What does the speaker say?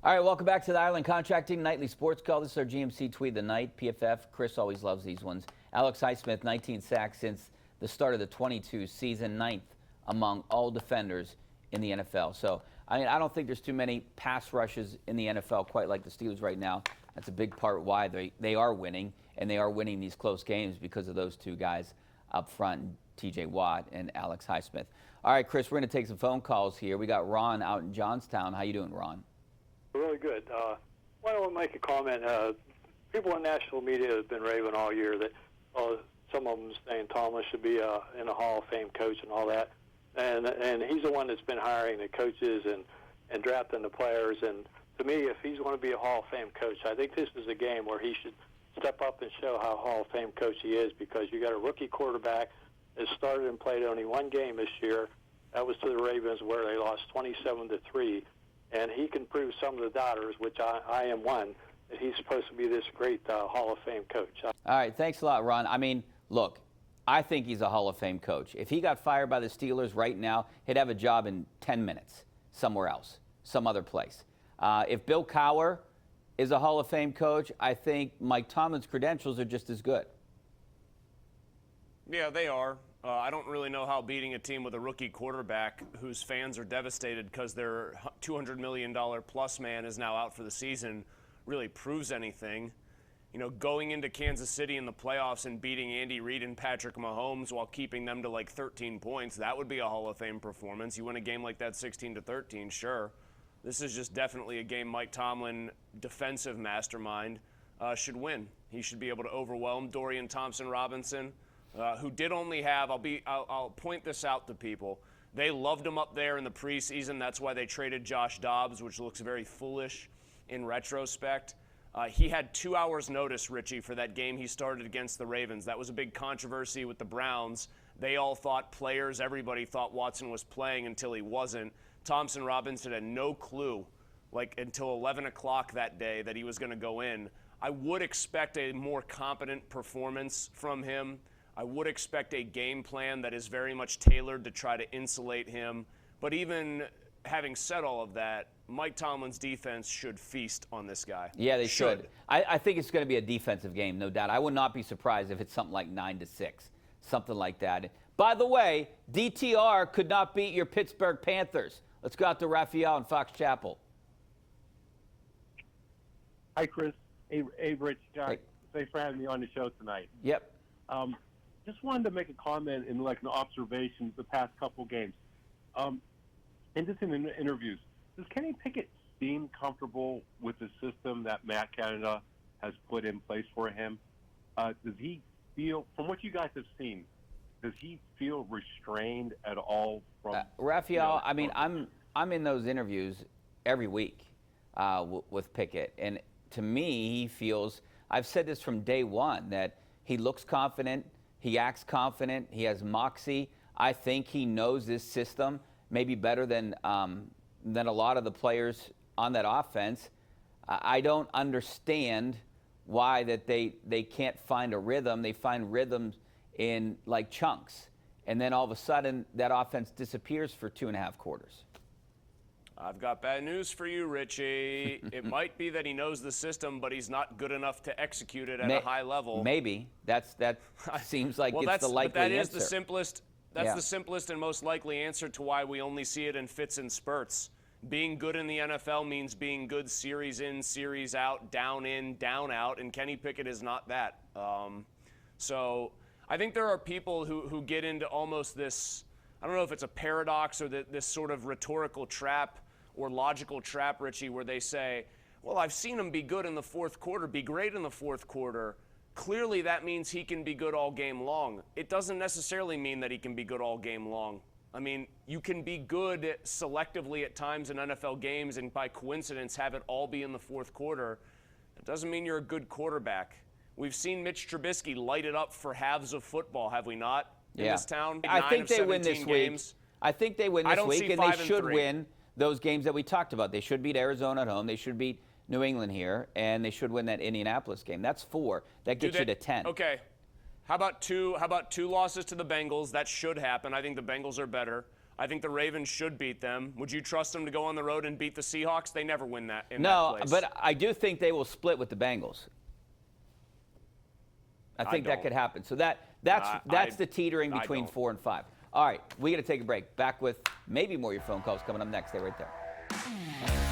All right, welcome back to the Island Contracting Nightly Sports Call. This is our GMC Tweet of the Night, PFF. Chris always loves these ones. Alex Highsmith, 19 sacks since the start of the 22 season, 9th among all defenders in the NFL. So, I don't think there's too many pass rushes in the NFL quite like the Steelers right now. That's a big part why they are winning, and they are winning these close games because of those two guys up front, TJ Watt and Alex Highsmith. All right, Chris, we're going to take some phone calls here. We got Ron out in Johnstown. How you doing, Ron? Really good. I want to make a comment. People in national media have been raving all year that some of them saying Tomlin should be in a Hall of Fame coach and all that. And he's the one that's been hiring the coaches and drafting the players. And to me, if he's going to be a Hall of Fame coach, I think this is a game where he should step up and show how Hall of Fame coach he is, because you got a rookie quarterback that started and played only one game this year. That was to the Ravens, where they lost 27-3. And he can prove some of the doubters, which I am one, that he's supposed to be this great Hall of Fame coach. All right, thanks a lot, Ron. Look, I think he's a Hall of Fame coach. If he got fired by the Steelers right now, he'd have a job in 10 minutes somewhere else, some other place. If Bill Cowher is a Hall of Fame coach, I think Mike Tomlin's credentials are just as good. Yeah, they are. I don't really know how beating a team with a rookie quarterback whose fans are devastated because their $200 million plus man is now out for the season really proves anything. You know, going into Kansas City in the playoffs and beating Andy Reid and Patrick Mahomes while keeping them to like 13 points, that would be a Hall of Fame performance. You win a game like that 16-13, sure. This is just definitely a game Mike Tomlin, defensive mastermind, should win. He should be able to overwhelm Dorian Thompson-Robinson, who did only have, I'll point this out to people, they loved him up there in the preseason. That's why they traded Josh Dobbs, which looks very foolish in retrospect. He had 2 hours notice, Richie, for that game he started against the Ravens. That was a big controversy with the Browns. They all thought players, everybody thought Watson was playing until he wasn't. Thompson-Robinson had no clue, like until 11 o'clock that day, that he was going to go in. I would expect a more competent performance from him. I would expect a game plan that is very much tailored to try to insulate him. But even having said all of that, Mike Tomlin's defense should feast on this guy. Yeah, they should. I think it's going to be a defensive game, no doubt. I would not be surprised if it's something like 9-6, something like that. By the way, DTR could not beat your Pittsburgh Panthers. Let's go out to Raphael in Fox Chapel. Hi, Chris. Hey Rich. Thanks for having me on the show tonight. Yep. Just wanted to make a comment in like an observation the past couple games. And just in the interviews, does Kenny Pickett seem comfortable with the system that Matt Canada has put in place for him? Does he feel, from what you guys have seen, does he feel restrained at all from Raphael? I'm in those interviews every week with Pickett, and to me, he feels, I've said this from day one, that he looks confident, he acts confident, he has moxie. I think he knows this system maybe better than a lot of the players on that offense. I don't understand why that they can't find a rhythm. They find rhythms in like chunks, and then all of a sudden that offense disappears for 2.5 quarters. I've got bad news for you, Richie. It might be that he knows the system, but he's not good enough to execute it at a high level. Maybe that seems like it's the likely that answer. Is the simplest. That's the simplest and most likely answer to why we only see it in fits and spurts. Being good in the NFL means being good series in, series out, down in, down out, and Kenny Pickett is not that. So I think there are people who get into almost this, I don't know if it's a paradox or this sort of rhetorical trap or logical trap, Richie, where they say, well, I've seen him be good in the fourth quarter, be great in the fourth quarter. Clearly that means he can be good all game long. It doesn't necessarily mean that he can be good all game long. I mean, you can be good selectively at times in NFL games and by coincidence have it all be in the fourth quarter. It doesn't mean you're a good quarterback. We've seen Mitch Trubisky light it up for halves of football, have we not, in this town? I think they win this week. I think they win this week, and they should win those games that we talked about. They should beat Arizona at home. They should beat New England here, and they should win that Indianapolis game. That's 4. That gets you to 10. Okay. How about two losses to the Bengals? That should happen. I think the Bengals are better. I think the Ravens should beat them. Would you trust them to go on the road and beat the Seahawks? They never win that in that No, place. but I do think they will split with the Bengals. I think that don't. could happen. So that's the teetering I between don't. 4 and 5. All right, we got to take a break. Back with maybe more of your phone calls coming up next. Stay right there.